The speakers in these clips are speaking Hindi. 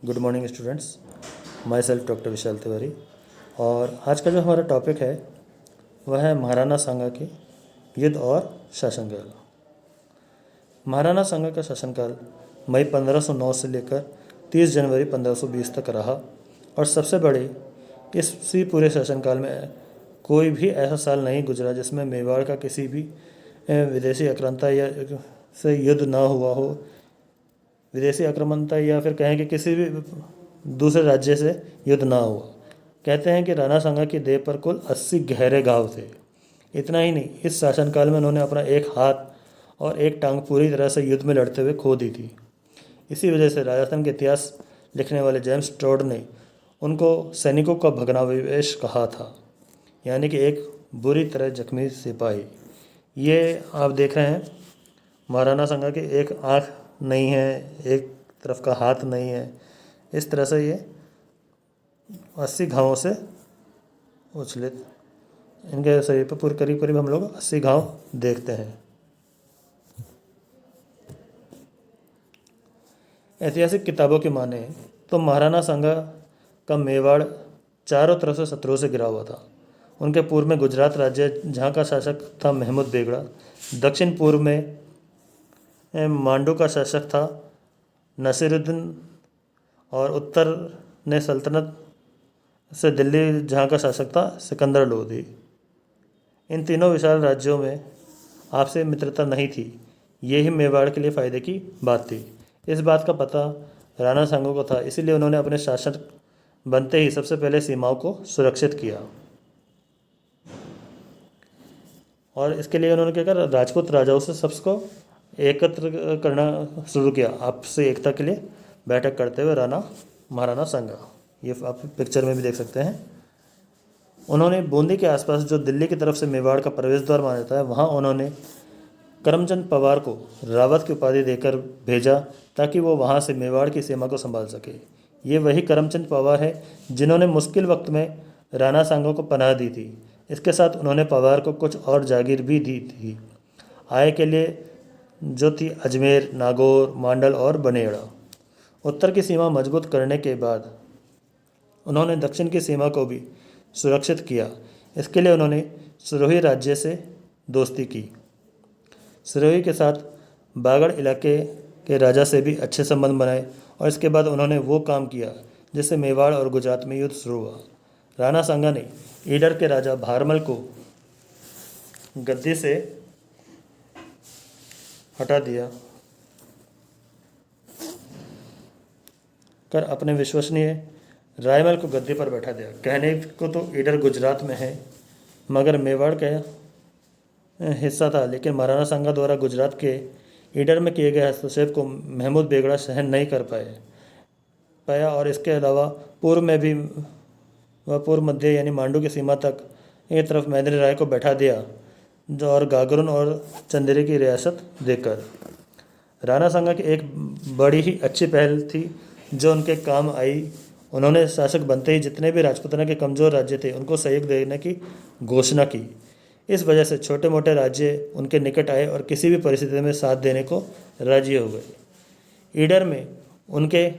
Good morning students. Myself doctor Vishal Tiwari. और आज का जो हमारा टॉपिक है वह है महाराणा सांगा के युद्ध और शासनकाल। महाराणा सांगा का शासनकाल मई 1509 से लेकर 30 जनवरी 1520 तक रहा और सबसे बड़े इसी पूरे शासनकाल में कोई भी ऐसा साल नहीं गुजरा जिसमें मेवाड़ का किसी भी विदेशी आक्रांता या से युद्ध ना हुआ हो। विदेशी आक्रामकता या फिर कहें कि किसी भी दूसरे राज्य से युद्ध ना हुआ। कहते हैं कि राणा सांगा की देह पर कुल 80 गहरे घाव थे। इतना ही नहीं, इस शासनकाल में उन्होंने अपना एक हाथ और एक टांग पूरी तरह से युद्ध में लड़ते हुए खो दी थी। इसी वजह से राजस्थान के इतिहास लिखने वाले जेम्स टोड ने उनको सैनिकों का भग्नावशेष कहा था, यानी कि एक बुरी तरह जख्मी सिपाही। ये आप देख रहे हैं महाराणा सांगा की एक आँख नहीं है, एक तरफ का हाथ नहीं है। इस तरह से ये 80 घावों से उछलित, इनके शरीर पर पूरे करीब करीब हम लोग 80 घाव देखते हैं। ऐतिहासिक किताबों की माने तो महाराणा सांगा का मेवाड़ चारों तरफ से शत्रुओं से घिरा हुआ था। उनके पूर्व में गुजरात राज्य, जहाँ का शासक था महमूद बेगड़ा। दक्षिण पूर्व में मांडू का शासक था नसीरुद्दीन और उत्तर ने सल्तनत से दिल्ली, जहाँ का शासक था सिकंदर लोधी। इन तीनों विशाल राज्यों में आपसे मित्रता नहीं थी। यही मेवाड़ के लिए फ़ायदे की बात थी। इस बात का पता राणा सांगा को था, इसीलिए उन्होंने अपने शासक बनते ही सबसे पहले सीमाओं को सुरक्षित किया। और इसके लिए उन्होंने क्या करा, राजपूत राजाओं से सबको एकत्र करना शुरू किया। आपसे एकता के लिए बैठक करते हुए महाराणा सांगा, ये आप पिक्चर में भी देख सकते हैं। उन्होंने बूंदी के आसपास, जो दिल्ली की तरफ से मेवाड़ का प्रवेश द्वार माना जाता है, वहाँ उन्होंने करमचंद पवार को रावत की उपाधि देकर भेजा ताकि वो वहाँ से मेवाड़ की सीमा को संभाल सके। ये वही करमचंद पवार है जिन्होंने मुश्किल वक्त में राणा सांगा को पनाह दी थी। इसके साथ उन्होंने पवार को कुछ और जागीर भी दी थी आय के लिए, जो थी अजमेर, नागौर, मांडल और बनेड़ा। उत्तर की सीमा मजबूत करने के बाद उन्होंने दक्षिण की सीमा को भी सुरक्षित किया। इसके लिए उन्होंने सिरोही राज्य से दोस्ती की। सिरोही के साथ बागड़ इलाके के राजा से भी अच्छे संबंध बनाए और इसके बाद उन्होंने वो काम किया जिससे मेवाड़ और गुजरात में युद्ध शुरू हुआ। राणा सांगा ने ईडर के राजा भारमल को गद्दी से हटा दिया कर अपने विश्वसनीय रायमल को गद्दी पर बैठा दिया। कहने को तो ईडर गुजरात में है, मगर मेवाड़ का हिस्सा था, लेकिन महाराणा सांगा द्वारा गुजरात के ईडर में किए गए हस्तक्षेप को महमूद बेगड़ा सहन नहीं कर पाया और इसके अलावा पूर्व में भी वह पूर्व मध्य यानी मांडू की सीमा तक एक तरफ मैदरी राय को बैठा दिया, जो और गागरुन और चंदेरी की रियासत देकर। राणा सांगा की एक बड़ी ही अच्छी पहल थी जो उनके काम आई। उन्होंने शासक बनते ही जितने भी राजपूताना के कमज़ोर राज्य थे उनको सहयोग देने की घोषणा की। इस वजह से छोटे मोटे राज्य उनके निकट आए और किसी भी परिस्थिति में साथ देने को राजी हो गए। ईडर में उनके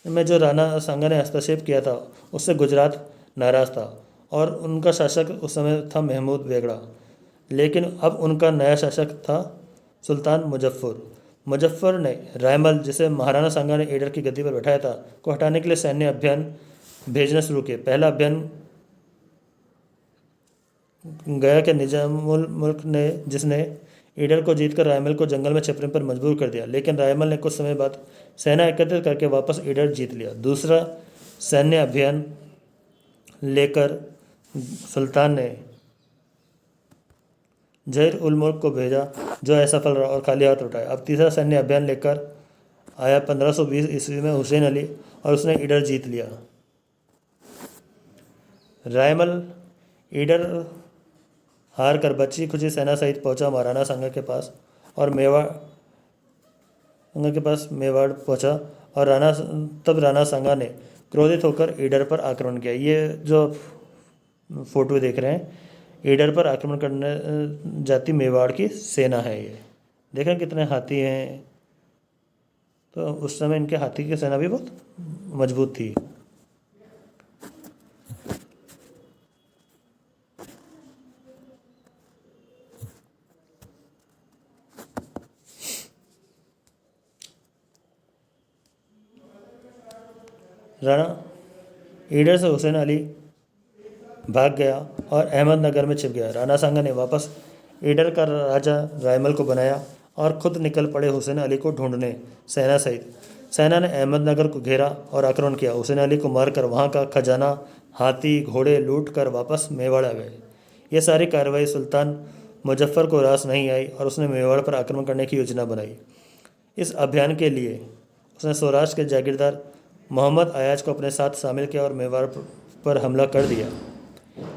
जो राणा सांगा ने हस्तक्षेप किया था उससे गुजरात नाराज़ था और उनका शासक उस समय था महमूद बेगड़ा। लेकिन अब उनका नया शासक था सुल्तान मुजफ्फर ने रायमल, जिसे महाराणा सांगा ने ईडर की गद्दी पर बैठाया था, को हटाने के लिए सैन्य अभियान भेजना शुरू किए। पहला अभियान गया के निजामुल मुल्क ने, जिसने ईडर को जीतकर रायमल को जंगल में छिपने पर मजबूर कर दिया, लेकिन रायमल ने कुछ समय बाद सेना एकत्रित करके वापस ईडर जीत लिया। दूसरा सैन्य अभियान लेकर सुल्तान ने जहीर उल मुल्क को भेजा, जो असफल रहा और खाली हाथ उठाया। अब तीसरा सैन्य अभियान लेकर आया 1520 ईस्वी में हुसैन अली और उसने ईडर जीत लिया। रायमल ईडर हार कर बची खुची सेना सहित पहुंचा महाराणा सांगा के पास और मेवाड़ पहुंचा और राणा सांगा ने क्रोधित होकर ईडर पर आक्रमण किया। ये जो फोटो देख रहे हैं, ईडर पर आक्रमण करने जाती मेवाड़ की सेना है। ये देखें कितने हाथी हैं। तो उस समय इनके हाथी की सेना भी बहुत मजबूत थी। राणा ईडर से हुसैन अली भाग गया और अहमदनगर में छिप गया। राणा सांगा ने वापस ईडर का राजा रायमल को बनाया और खुद निकल पड़े हुसैन अली को ढूंढने सेना सहित। सेना ने अहमदनगर को घेरा और आक्रमण किया। हुसैन अली को मारकर वहाँ का खजाना, हाथी, घोड़े लूट कर वापस मेवाड़ आ गए। यह सारी कार्रवाई सुल्तान मुजफ्फर को रास नहीं आई और उसने मेवाड़ पर आक्रमण करने की योजना बनाई। इस अभियान के लिए उसने सौराष्ट्र के जागीरदार मोहम्मद अयाज को अपने साथ शामिल किया और मेवाड़ पर हमला कर दिया।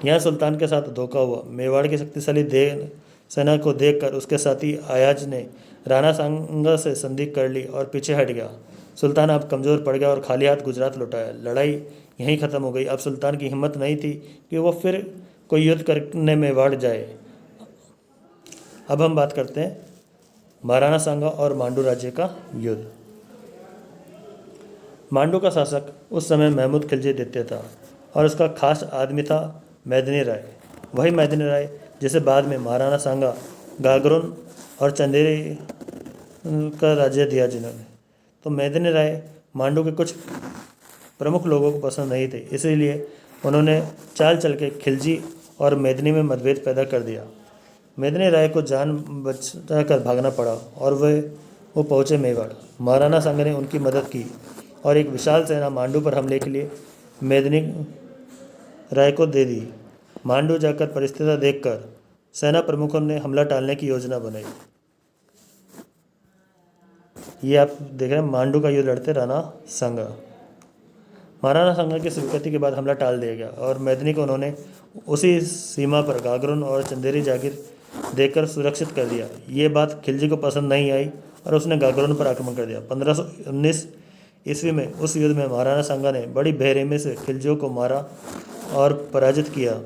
यहाँ सुल्तान के साथ धोखा हुआ। मेवाड़ की शक्तिशाली सेना को देखकर उसके साथी अयाज ने राणा सांगा से संधि कर ली और पीछे हट गया। सुल्तान अब कमज़ोर पड़ गया और खाली हाथ गुजरात लौटाया। लड़ाई यहीं ख़त्म हो गई। अब सुल्तान की हिम्मत नहीं थी कि वो फिर कोई युद्ध करने मेवाड़ जाए। अब हम बात करते हैं महाराणा सांगा और मांडू राज्य का युद्ध। मांडू का शासक उस समय महमूद खिलजी द्वितीय था और उसका खास आदमी था मेदिनी राय। वही मेदिनी राय जिसे बाद में महाराणा सांगा, गागरोन और चंदेरी का राज्य दिया जिन्होंने। तो मेदिनी राय मांडू के कुछ प्रमुख लोगों को पसंद नहीं थे, इसीलिए उन्होंने चाल चल के खिलजी और मेदिनी में मतभेद पैदा कर दिया। मेदिनी राय को जान बचा कर भागना पड़ा और वो पहुँचे मेवाड़। महाराणा सांगा ने उनकी मदद की और एक विशाल सेना मांडू पर हमले के लिए मेदिनी राय को दे दी। मांडू जाकर परिस्थितियाँ देखकर सेना प्रमुखों ने हमला टालने की योजना बनाई। ये आप देख रहे हैं, मांडू का युद्ध लड़ते राणा सांगा। महाराणा सांगा की स्वीकृति के बाद हमला टाल दिया गया और मेदिनी को उन्होंने उसी सीमा पर गागरोन और चंदेरी जागीर देकर सुरक्षित कर दिया। ये बात खिलजी को पसंद नहीं आई और उसने गागरोन पर आक्रमण कर दिया। 1519 ईस्वी में उस युद्ध में महाराणा सांगा ने बड़ी बेरहमी से खिलजियों को मारा और पराजित किया।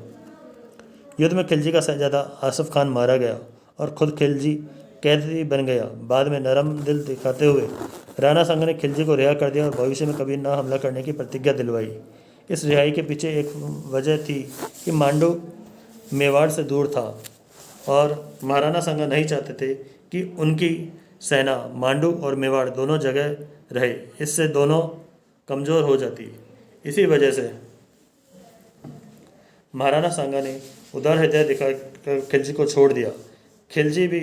युद्ध में खिलजी का शहजादा आसफ खान मारा गया और खुद खिलजी कैदी बन गया। बाद में नरम दिल दिखाते हुए राणा सांगा ने खिलजी को रिहा कर दिया और भविष्य में कभी न हमला करने की प्रतिज्ञा दिलवाई। इस रिहाई के पीछे एक वजह थी कि मांडू मेवाड़ से दूर था और महाराणा सांगा नहीं चाहते थे कि उनकी सेना मांडू और मेवाड़ दोनों जगह रहे, इससे दोनों कमज़ोर हो जाती। इसी वजह से महाराणा सांगा ने उदार हृदय दिखाकर खिलजी को छोड़ दिया। खिलजी भी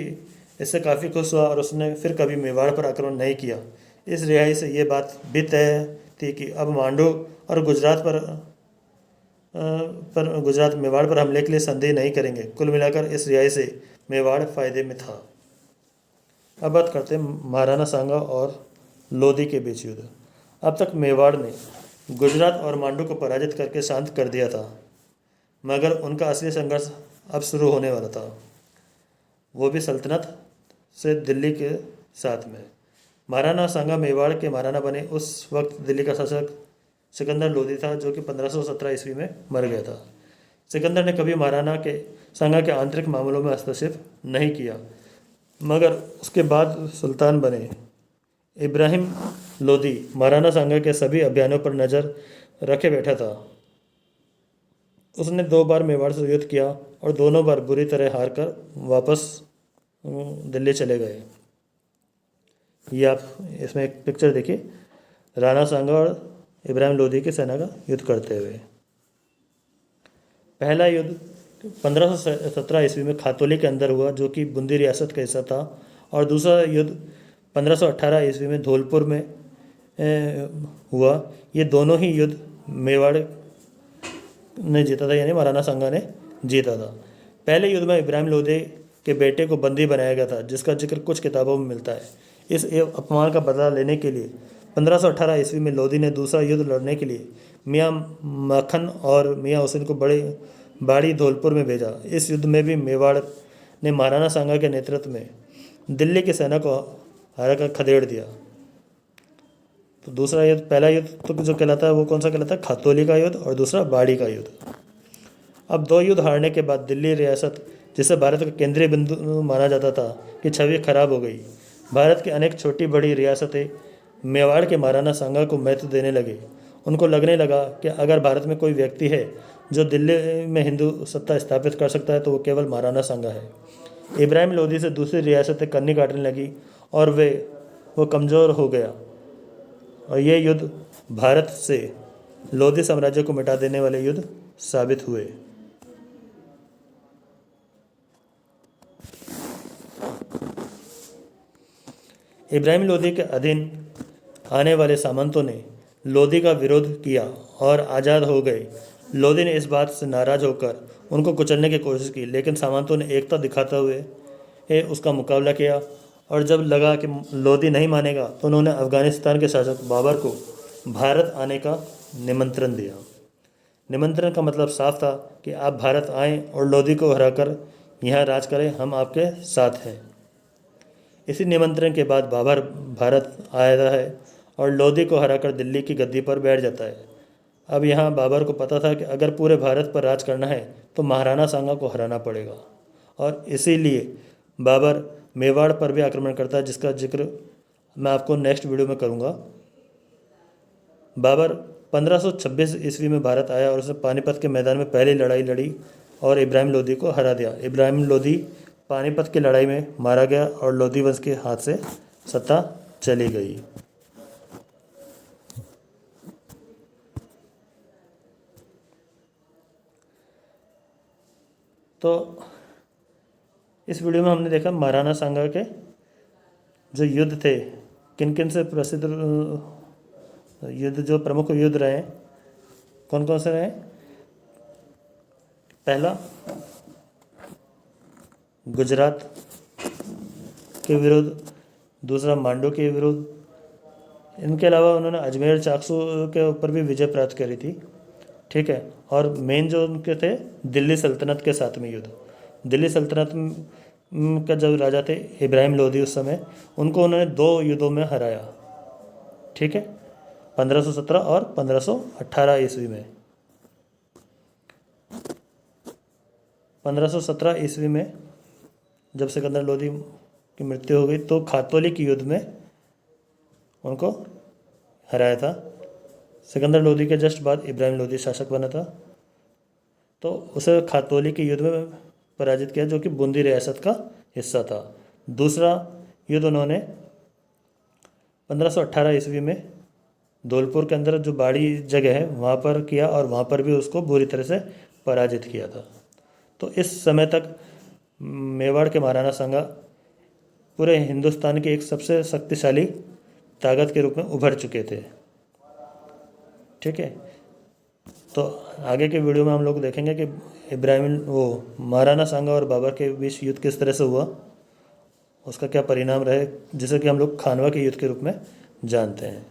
इससे काफ़ी खुश हुआ और उसने फिर कभी मेवाड़ पर आक्रमण नहीं किया। इस रिहाई से ये बात भी तय थी कि अब मांडू और गुजरात मेवाड़ पर हमले के लिए संधि नहीं करेंगे। कुल मिलाकर इस रिहाई से मेवाड़ फायदे में था। अब बात करते हैं महाराणा सांगा और लोधी के बीच युद्ध। अब तक मेवाड़ ने गुजरात और मांडू को पराजित करके शांत कर दिया था, मगर उनका असली संघर्ष अब शुरू होने वाला था, वो भी सल्तनत से दिल्ली के साथ में। महाराणा सांगा मेवाड़ के महाराणा बने। उस वक्त दिल्ली का शासक सिकंदर लोधी था, जो कि 1517 ईस्वी में मर गया था। सिकंदर ने कभी महाराणा के सांगा के आंतरिक मामलों में हस्तक्षेप नहीं किया, मगर उसके बाद सुल्तान बने इब्राहिम लोधी महाराणा सांगा के सभी अभियानों पर नज़र रखे बैठा था। उसने 2 बार मेवाड़ से युद्ध किया और दोनों बार बुरी तरह हार कर वापस दिल्ली चले गए। ये आप इसमें एक पिक्चर देखिए, राणा सांगा और इब्राहिम लोधी की सेना का युद्ध करते हुए। पहला युद्ध 1517 ईस्वी में खातौली के अंदर हुआ, जो कि बूंदी रियासत का हिस्सा था, और दूसरा युद्ध 1518 ईस्वी में धौलपुर में हुआ। ये दोनों ही युद्ध मेवाड़ ने जीता था, यानी महाराणा सांगा ने जीता था। पहले युद्ध में इब्राहिम लोधी के बेटे को बंदी बनाया गया था, जिसका जिक्र कुछ किताबों में मिलता है। इस अपमान का बदला लेने के लिए 1518 ईस्वी में लोधी ने दूसरा युद्ध लड़ने के लिए मियाँ मक्खन और मियाँ हुसैन को बाड़ी धौलपुर में भेजा। इस युद्ध में भी मेवाड़ ने महाराणा सांगा के नेतृत्व में दिल्ली की सेना को हरा कर खदेड़ दिया। तो दूसरा युद्ध, पहला युद्ध तो जो कहलाता है वो कौन सा कहलाता है? खातौली का युद्ध, और दूसरा बाड़ी का युद्ध। अब 2 युद्ध हारने के बाद दिल्ली रियासत, जिसे भारत का केंद्रीय बिंदु माना जाता था, की छवि खराब हो गई। भारत की अनेक छोटी बड़ी रियासतें मेवाड़ के महाराणा सांगा को महत्व देने लगे। उनको लगने लगा कि अगर भारत में कोई व्यक्ति है जो दिल्ली में हिंदू सत्ता स्थापित कर सकता है तो वो केवल महाराणा सांगा है। इब्राहिम लोदी से दूसरी रियासतें कन्नी काटने लगी और वो कमज़ोर हो गया और ये युद्ध भारत से लोधी साम्राज्य को मिटा देने वाले युद्ध साबित हुए। इब्राहिम लोदी के अधीन आने वाले सामंतों ने लोदी का विरोध किया और आज़ाद हो गए। लोदी ने इस बात से नाराज़ होकर उनको कुचलने की कोशिश की, लेकिन सामंतों ने एकता दिखाते हुए उसका मुकाबला किया और जब लगा कि लोदी नहीं मानेगा तो उन्होंने अफ़गानिस्तान के शासक बाबर को भारत आने का निमंत्रण दिया। निमंत्रण का मतलब साफ था कि आप भारत आएं और लोदी को हराकर यहाँ राज करें, हम आपके साथ हैं। इसी निमंत्रण के बाद बाबर भारत आया है और लोदी को हराकर दिल्ली की गद्दी पर बैठ जाता है। अब यहाँ बाबर को पता था कि अगर पूरे भारत पर राज करना है तो महाराणा सांगा को हराना पड़ेगा और इसीलिए बाबर मेवाड़ पर भी आक्रमण करता है, जिसका जिक्र मैं आपको नेक्स्ट वीडियो में करूँगा। बाबर 1526 ईस्वी में भारत आया और उसने पानीपत के मैदान में पहली लड़ाई लड़ी और इब्राहिम लोदी को हरा दिया। इब्राहिम लोदी पानीपत की लड़ाई में मारा गया और लोदी वंश के हाथ से सत्ता चली गई। तो इस वीडियो में हमने देखा महाराणा सांगा के जो युद्ध थे, किन किन से प्रसिद्ध युद्ध, जो प्रमुख युद्ध रहे, कौन कौन से रहे। पहला गुजरात के विरुद्ध, दूसरा मांडू के विरुद्ध। इनके अलावा उन्होंने अजमेर चाकसू के ऊपर भी विजय प्राप्त करी थी, ठीक है। और मेन जो उनके थे दिल्ली सल्तनत के साथ में युद्ध। दिल्ली सल्तनत का जब राजा थे इब्राहिम लोदी उस समय, उनको उन्होंने 2 युद्धों में हराया, ठीक है, 1517 और 1518 ईस्वी में। 1517 ईस्वी में जब सिकंदर लोदी की मृत्यु हो गई तो खातौली के युद्ध में उनको हराया था। सिकंदर लोदी के जस्ट बाद इब्राहिम लोदी शासक बना था, तो उसे खातौली के युद्ध में पराजित किया, जो कि बूंदी रियासत का हिस्सा था। दूसरा युद्ध उन्होंने 1518 ईस्वी में धौलपुर के अंदर जो बाड़ी जगह है वहाँ पर किया और वहाँ पर भी उसको बुरी तरह से पराजित किया था। तो इस समय तक मेवाड़ के महाराणा सांगा पूरे हिंदुस्तान के एक सबसे शक्तिशाली ताकत के रूप में उभर चुके थे, ठीक है। तो आगे के वीडियो में हम लोग देखेंगे कि महाराणा सांगा और बाबर के बीच युद्ध किस तरह से हुआ, उसका क्या परिणाम रहे, जिसे कि हम लोग खानवा के युद्ध के रूप में जानते हैं।